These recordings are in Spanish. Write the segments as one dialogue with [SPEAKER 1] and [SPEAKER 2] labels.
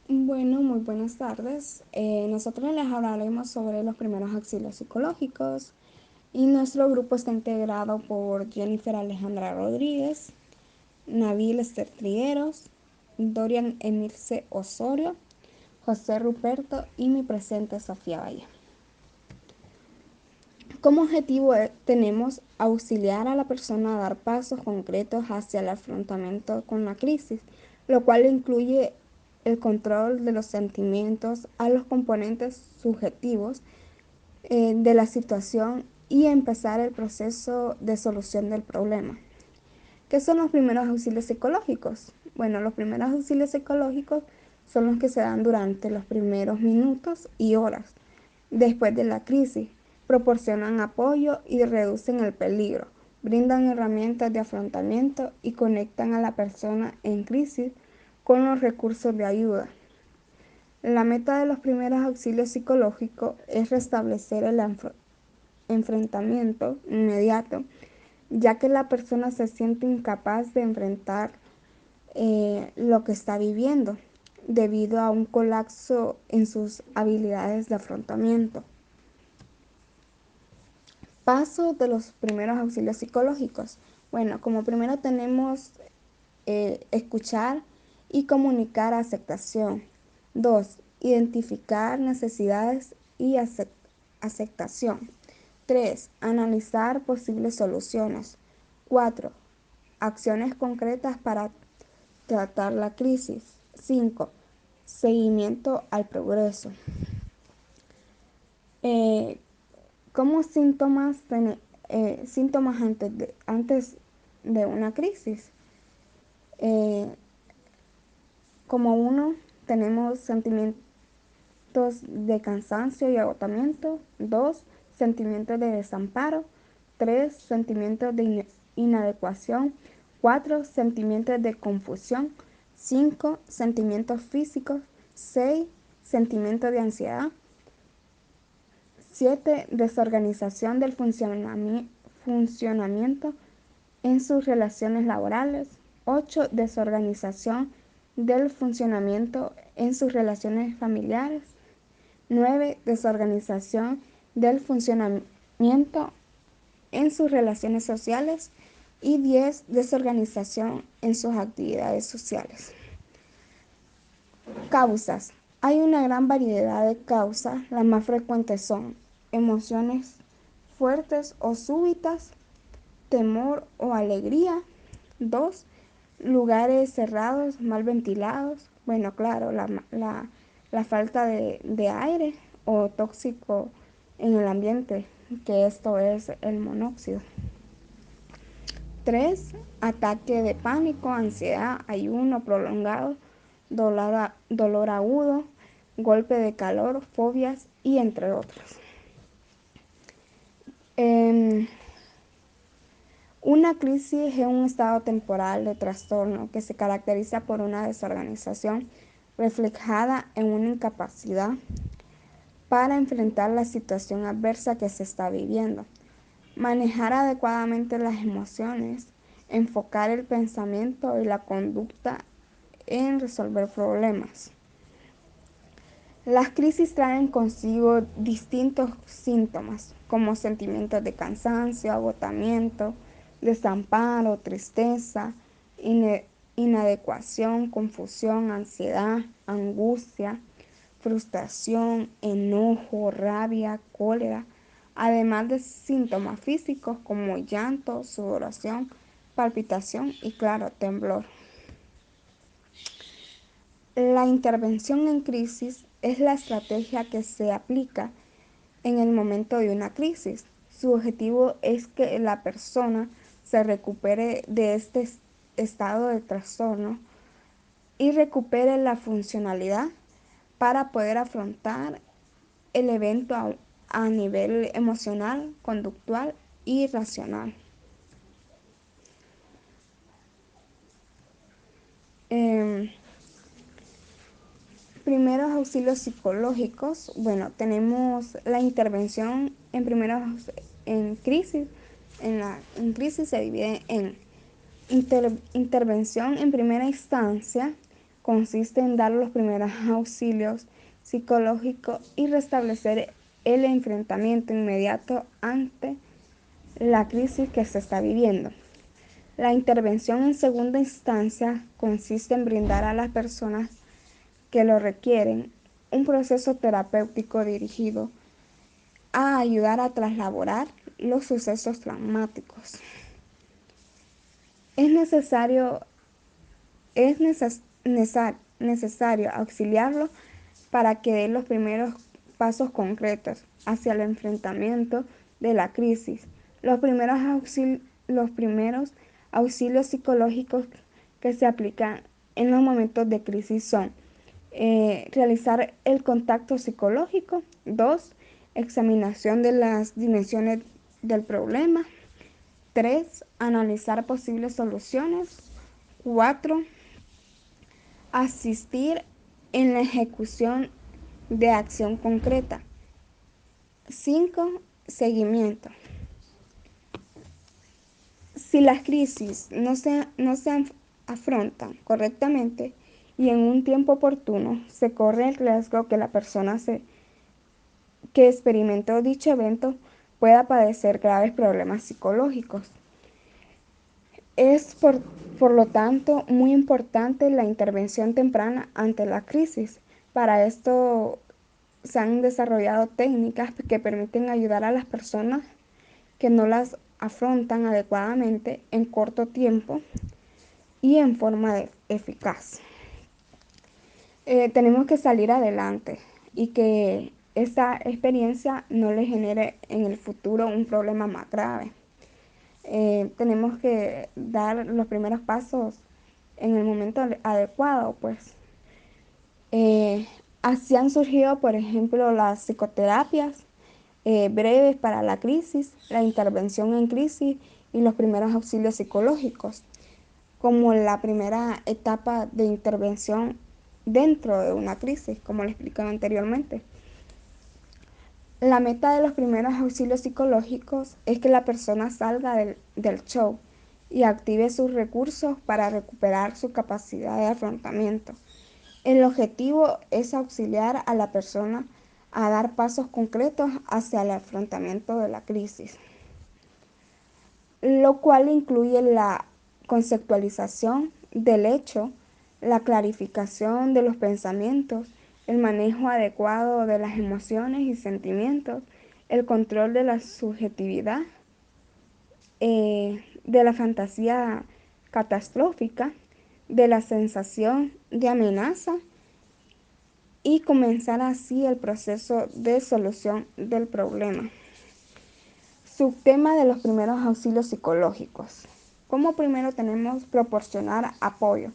[SPEAKER 1] Bueno, muy buenas tardes. Nosotros les hablaremos sobre los primeros auxilios psicológicos y nuestro grupo está integrado por Jennifer Alejandra Rodríguez, Nabil Esther Trigueros, Dorian Emilce Osorio, José Ruperto y mi presente Sofía Valle. Como objetivo tenemos auxiliar a la persona a dar pasos concretos hacia el afrontamiento con la crisis, lo cual incluye el control de los sentimientos a los componentes subjetivos de la situación y empezar el proceso de solución del problema. ¿Qué son los primeros auxilios psicológicos? Bueno, los primeros auxilios psicológicos son los que se dan durante los primeros minutos y horas después de la crisis. Proporcionan apoyo y reducen el peligro. Brindan herramientas de afrontamiento y conectan a la persona en crisis con los recursos de ayuda. La meta de los primeros auxilios psicológicos es restablecer el enfrentamiento inmediato, ya que la persona se siente incapaz de enfrentar lo que está viviendo debido a un colapso en sus habilidades de afrontamiento. Paso de los primeros auxilios psicológicos. Bueno, como primero tenemos escuchar y comunicar aceptación. 2. Identificar necesidades y aceptación. 3. Analizar posibles soluciones. 4. Acciones concretas para tratar la crisis. 5. Seguimiento al progreso. Eh, como síntomas antes de una crisis. Eh, Como uno, tenemos sentimientos de cansancio y agotamiento. 2. Sentimientos de desamparo. 3. Sentimientos de inadecuación. 4. Sentimientos de confusión. 5. Sentimientos físicos. 6. Sentimientos de ansiedad. 7. Desorganización del funcionamiento en sus relaciones laborales. 8. Desorganización del funcionamiento en sus relaciones familiares. 9. Desorganización del funcionamiento en sus relaciones sociales. Y 10. Desorganización en sus actividades sociales. Causas. Hay una gran variedad de causas. Las más frecuentes son emociones fuertes o súbitas, temor o alegría. 2. Lugares cerrados, mal ventilados. Bueno, claro, la falta de aire o tóxico en el ambiente, que esto es el monóxido. 3. Ataque de pánico, ansiedad, ayuno prolongado, dolor agudo, golpe de calor, fobias y entre otros. Una crisis es un estado temporal de trastorno que se caracteriza por una desorganización reflejada en una incapacidad para enfrentar la situación adversa que se está viviendo, manejar adecuadamente las emociones, enfocar el pensamiento y la conducta en resolver problemas. Las crisis traen consigo distintos síntomas, como sentimientos de cansancio, agotamiento, desamparo, tristeza, inadecuación, confusión, ansiedad, angustia, frustración, enojo, rabia, cólera, además de síntomas físicos como llanto, sudoración, palpitación y, claro, temblor. La intervención en crisis es la estrategia que se aplica en el momento de una crisis. Su objetivo es que la persona se recupere de este estado de trastorno y recupere la funcionalidad para poder afrontar el evento a nivel emocional, conductual y racional. Primeros auxilios psicológicos. Bueno, tenemos la intervención en crisis. En crisis se divide en intervención en primera instancia consiste en dar los primeros auxilios psicológicos y restablecer el enfrentamiento inmediato ante la crisis que se está viviendo. La intervención en segunda instancia consiste en brindar a las personas que lo requieren un proceso terapéutico dirigido a ayudar a traslaborar los sucesos traumáticos. Es necesario, es necesario auxiliarlo para que dé los primeros pasos concretos hacia el enfrentamiento de la crisis. Los primeros auxilios psicológicos que se aplican en los momentos de crisis son realizar el contacto psicológico. 2. Examinación de las dimensiones del problema. 3. Analizar posibles soluciones. 4. Asistir en la ejecución de acción concreta. 5. Seguimiento. Si las crisis no se afrontan correctamente y en un tiempo oportuno, se corre el riesgo que la persona que experimentó dicho evento pueda padecer graves problemas psicológicos. Es por lo tanto muy importante la intervención temprana ante la crisis. Para esto se han desarrollado técnicas que permiten ayudar a las personas que no las afrontan adecuadamente en corto tiempo y en forma eficaz. Tenemos que salir adelante y que esa experiencia no le genere en el futuro un problema más grave. Tenemos que dar los primeros pasos en el momento adecuado, pues. Así han surgido, por ejemplo, las psicoterapias breves para la crisis, la intervención en crisis y los primeros auxilios psicológicos, como la primera etapa de intervención dentro de una crisis, como le explicaba anteriormente. La meta de los primeros auxilios psicológicos es que la persona salga del show y active sus recursos para recuperar su capacidad de afrontamiento. El objetivo es auxiliar a la persona a dar pasos concretos hacia el afrontamiento de la crisis, lo cual incluye la conceptualización del hecho, la clarificación de los pensamientos, el manejo adecuado de las emociones y sentimientos, el control de la subjetividad, de la fantasía catastrófica, de la sensación de amenaza y comenzar así el proceso de solución del problema. Subtema de los primeros auxilios psicológicos. Como primero tenemos proporcionar apoyo.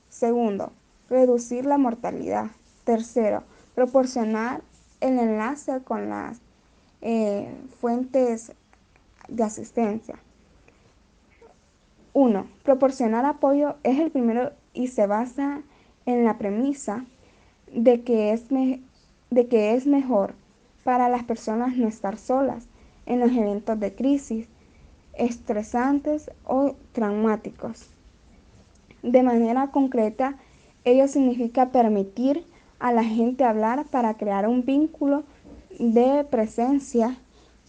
[SPEAKER 1] Segundo, reducir la mortalidad. Tercero, proporcionar el enlace con las fuentes de asistencia. 1. Proporcionar apoyo es el primero y se basa en la premisa de que es mejor para las personas no estar solas en los eventos de crisis, estresantes o traumáticos. De manera concreta, ello significa permitir a la gente hablar para crear un vínculo de presencia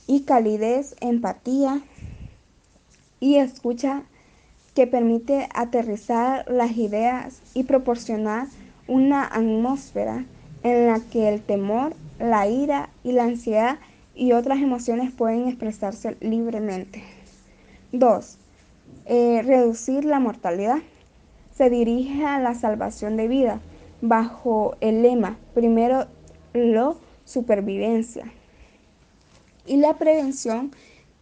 [SPEAKER 1] y calidez, empatía y escucha que permite aterrizar las ideas y proporcionar una atmósfera en la que el temor, la ira y la ansiedad y otras emociones pueden expresarse libremente. 2. Reducir la mortalidad. Se dirige a la salvación de vida bajo el lema primero lo supervivencia y la prevención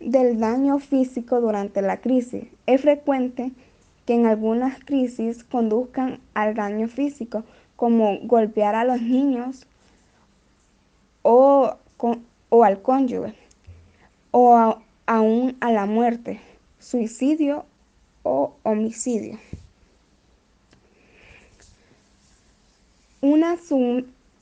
[SPEAKER 1] del daño físico durante la crisis. Es frecuente que en algunas crisis conduzcan al daño físico, como golpear a los niños o, o al cónyuge, o aún a la muerte, suicidio o homicidio. Una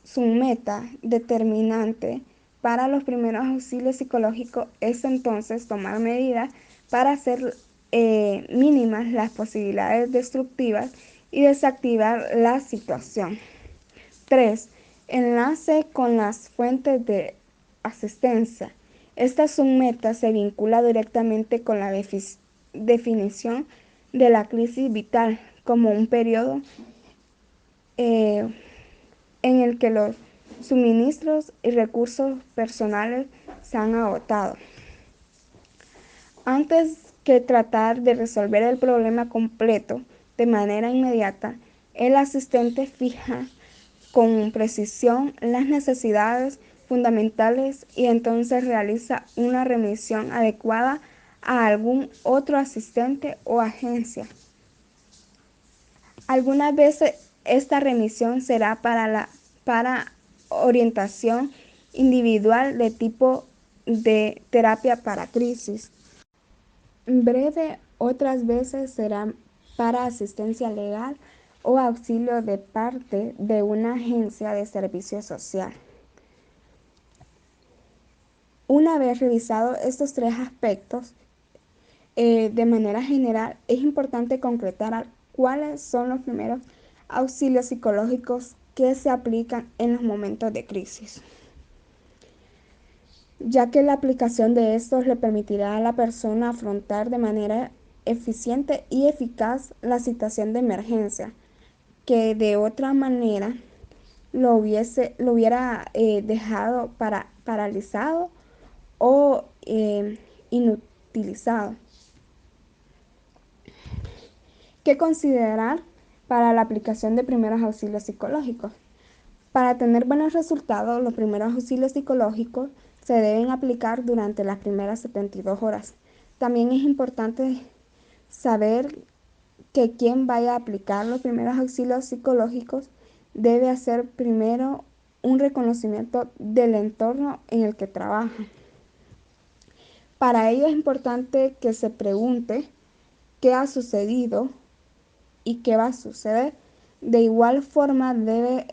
[SPEAKER 1] submeta determinante para los primeros auxilios psicológicos es entonces tomar medidas para hacer mínimas las posibilidades destructivas y desactivar la situación. 3. Enlace con las fuentes de asistencia. Esta submeta se vincula directamente con la definición de la crisis vital como un periodo eh, en el que los suministros y recursos personales se han agotado. Antes que tratar de resolver el problema completo de manera inmediata, el asistente fija con precisión las necesidades fundamentales y entonces realiza una remisión adecuada a algún otro asistente o agencia. Algunas veces esta remisión será para orientación individual de tipo de terapia para crisis breve, otras veces será para asistencia legal o auxilio de parte de una agencia de servicio social. Una vez revisados estos tres aspectos, de manera general, es importante concretar cuáles son los primeros auxilios psicológicos que se aplican en los momentos de crisis, ya que la aplicación de estos le permitirá a la persona afrontar de manera eficiente y eficaz la situación de emergencia, que de otra manera lo hubiera dejado paralizado o inutilizado. ¿Qué considerar para la aplicación de primeros auxilios psicológicos? Para tener buenos resultados, los primeros auxilios psicológicos se deben aplicar durante las primeras 72 horas. También es importante saber que quien vaya a aplicar los primeros auxilios psicológicos debe hacer primero un reconocimiento del entorno en el que trabaja. Para ello es importante que se pregunte qué ha sucedido y qué va a suceder. De igual forma debe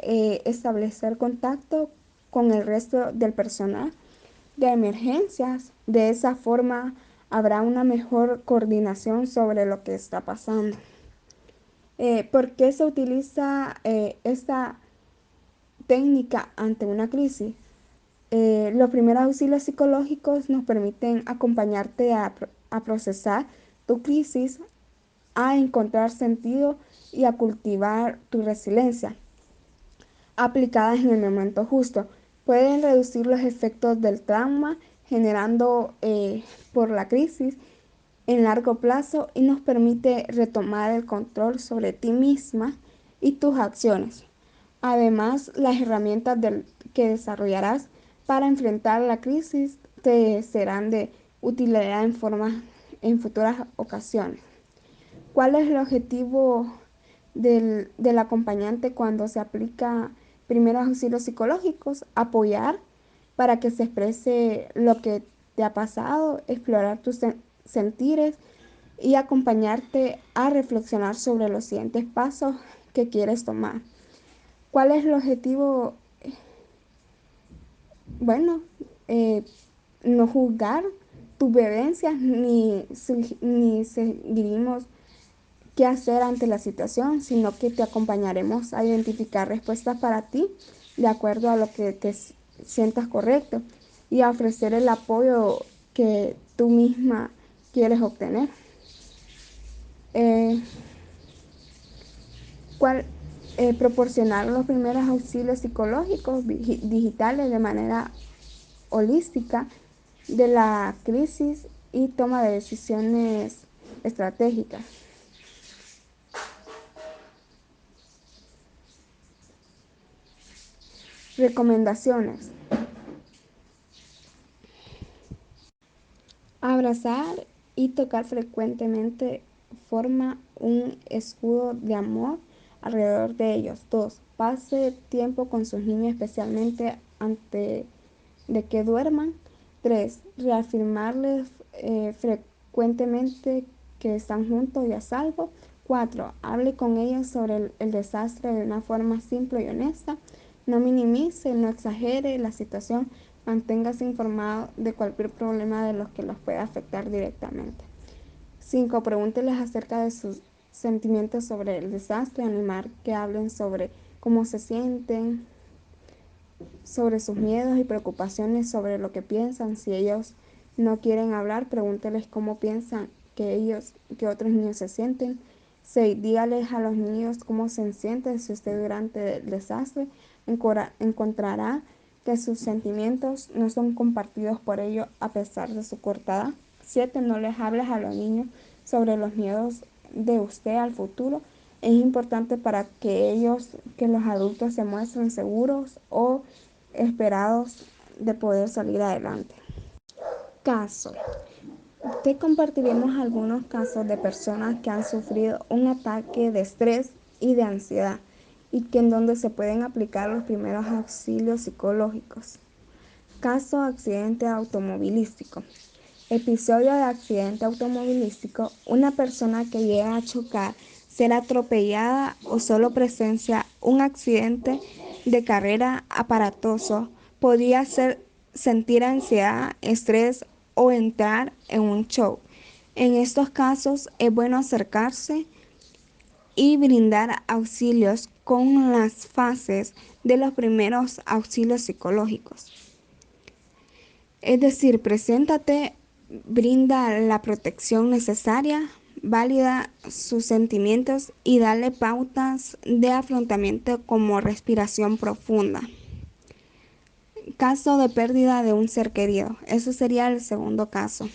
[SPEAKER 1] establecer contacto con el resto del personal de emergencias. De esa forma habrá una mejor coordinación sobre lo que está pasando. ¿Por qué se utiliza esta técnica ante una crisis? Los primeros auxilios psicológicos nos permiten acompañarte a procesar tu crisis, a encontrar sentido y a cultivar tu resiliencia. Aplicadas en el momento justo, pueden reducir los efectos del trauma generando por la crisis en largo plazo y nos permite retomar el control sobre ti misma y tus acciones. Además, las herramientas que desarrollarás para enfrentar la crisis te serán de utilidad en futuras ocasiones. ¿Cuál es el objetivo del acompañante cuando se aplica primeros auxilios psicológicos? Apoyar para que se exprese lo que te ha pasado, explorar tus sentires y acompañarte a reflexionar sobre los siguientes pasos que quieres tomar. ¿Cuál es el objetivo? Bueno, eh, no juzgar tus vivencias ni sugerimos qué hacer ante la situación, sino que te acompañaremos a identificar respuestas para ti de acuerdo a lo que te sientas correcto y a ofrecer el apoyo que tú misma quieres obtener. Eh, ¿Cuál? Proporcionar los primeros auxilios psicológicos digitales de manera holística de la crisis y toma de decisiones estratégicas. Recomendaciones. Abrazar y tocar frecuentemente forma un escudo de amor alrededor de ellos. 2. Pase tiempo con sus niños, especialmente antes de que duerman. 3. Reafirmarles frecuentemente que están juntos y a salvo. 4. Hable con ellos sobre el desastre de una forma simple y honesta. No minimice, no exagere la situación. Manténgase informado de cualquier problema de los que los pueda afectar directamente. 5. Pregúnteles acerca sentimientos sobre el desastre, animar que hablen sobre cómo se sienten, sobre sus miedos y preocupaciones, sobre lo que piensan. Si ellos no quieren hablar, pregúnteles cómo piensan que otros niños se sienten. 6. Dígales a los niños cómo se sienten si usted durante el desastre encontrará que sus sentimientos no son compartidos por ellos a pesar de su corta edad. 7. No les hables a los niños sobre los miedos de usted al futuro. Es importante para que los adultos se muestren seguros o esperados de poder salir adelante. Caso. Te compartiremos algunos casos de personas que han sufrido un ataque de estrés y de ansiedad y que en donde se pueden aplicar los primeros auxilios psicológicos. Caso accidente automovilístico. Episodio de accidente automovilístico. Una persona que llega a chocar, ser atropellada o solo presencia un accidente de carrera aparatoso podría sentir ansiedad, estrés o entrar en un shock. En estos casos es bueno acercarse y brindar auxilios con las fases de los primeros auxilios psicológicos. Es decir, preséntate, brinda la protección necesaria, valida sus sentimientos y dale pautas de afrontamiento como respiración profunda. Caso de pérdida de un ser querido. Ese sería el segundo caso.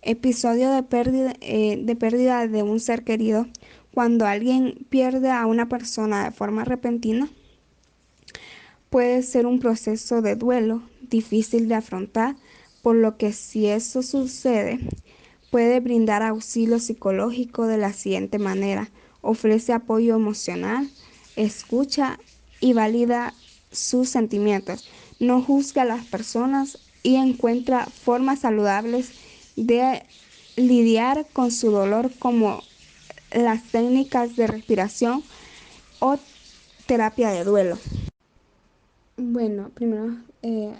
[SPEAKER 1] Episodio de pérdida de un ser querido. Cuando alguien pierde a una persona de forma repentina, puede ser un proceso de duelo difícil de afrontar, por lo que si eso sucede, puede brindar auxilio psicológico de la siguiente manera. Ofrece apoyo emocional, escucha y valida sus sentimientos. No juzga a las personas y encuentra formas saludables de lidiar con su dolor como las técnicas de respiración o terapia de duelo. Bueno, primero,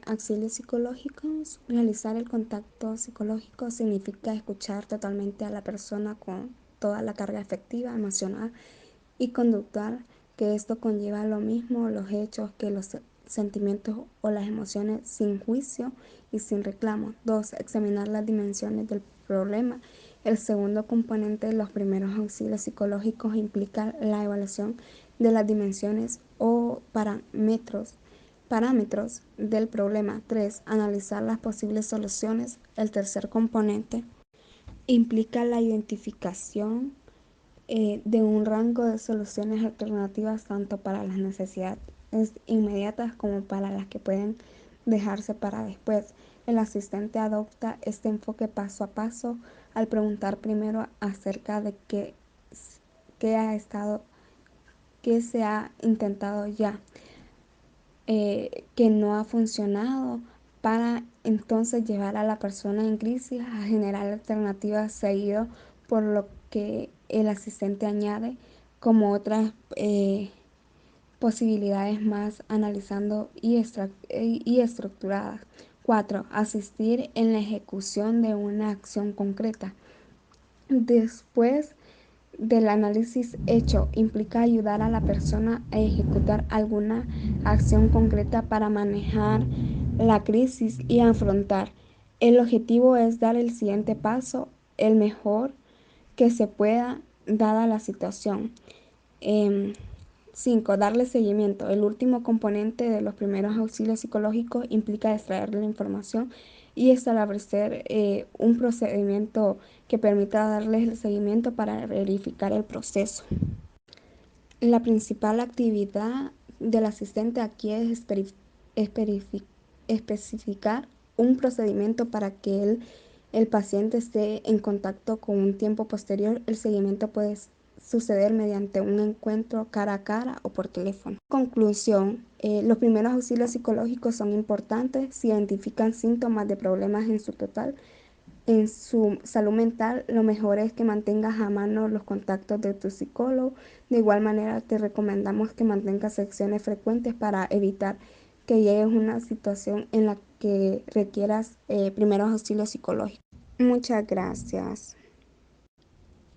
[SPEAKER 1] auxilios psicológicos. Realizar el contacto psicológico significa escuchar totalmente a la persona con toda la carga afectiva, emocional y conductual, que esto conlleva lo mismo los hechos que los sentimientos o las emociones sin juicio y sin reclamo. 2. Examinar las dimensiones del problema. El segundo componente de los primeros auxilios psicológicos implica la evaluación de las dimensiones o parámetros del problema. 3. Analizar las posibles soluciones. El tercer componente implica la identificación de un rango de soluciones alternativas tanto para las necesidades inmediatas como para las que pueden dejarse para después. El asistente adopta este enfoque paso a paso al preguntar primero acerca de qué se ha intentado ya, que no ha funcionado, para entonces llevar a la persona en crisis a generar alternativas seguido, por lo que el asistente añade como otras posibilidades más analizando y estructuradas. 4. Asistir en la ejecución de una acción concreta. Después del análisis hecho, implica ayudar a la persona a ejecutar alguna acción concreta para manejar la crisis y afrontar. El objetivo es dar el siguiente paso, el mejor que se pueda, dada la situación. 5. Darle seguimiento. El último componente de los primeros auxilios psicológicos implica extraer la información y establecer un procedimiento que permita darles el seguimiento para verificar el proceso. La principal actividad del asistente aquí es especificar un procedimiento para que el paciente esté en contacto con un tiempo posterior. El seguimiento puede suceder mediante un encuentro cara a cara o por teléfono. Conclusión, los primeros auxilios psicológicos son importantes si identifican síntomas de problemas en su salud mental. Lo mejor es que mantengas a mano los contactos de tu psicólogo. De igual manera, te recomendamos que mantengas secciones frecuentes para evitar que llegues a una situación en la que requieras primeros auxilios psicológicos. Muchas gracias.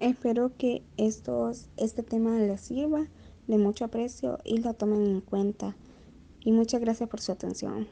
[SPEAKER 1] Espero que este tema les sirva de mucho aprecio y lo tomen en cuenta. Y muchas gracias por su atención.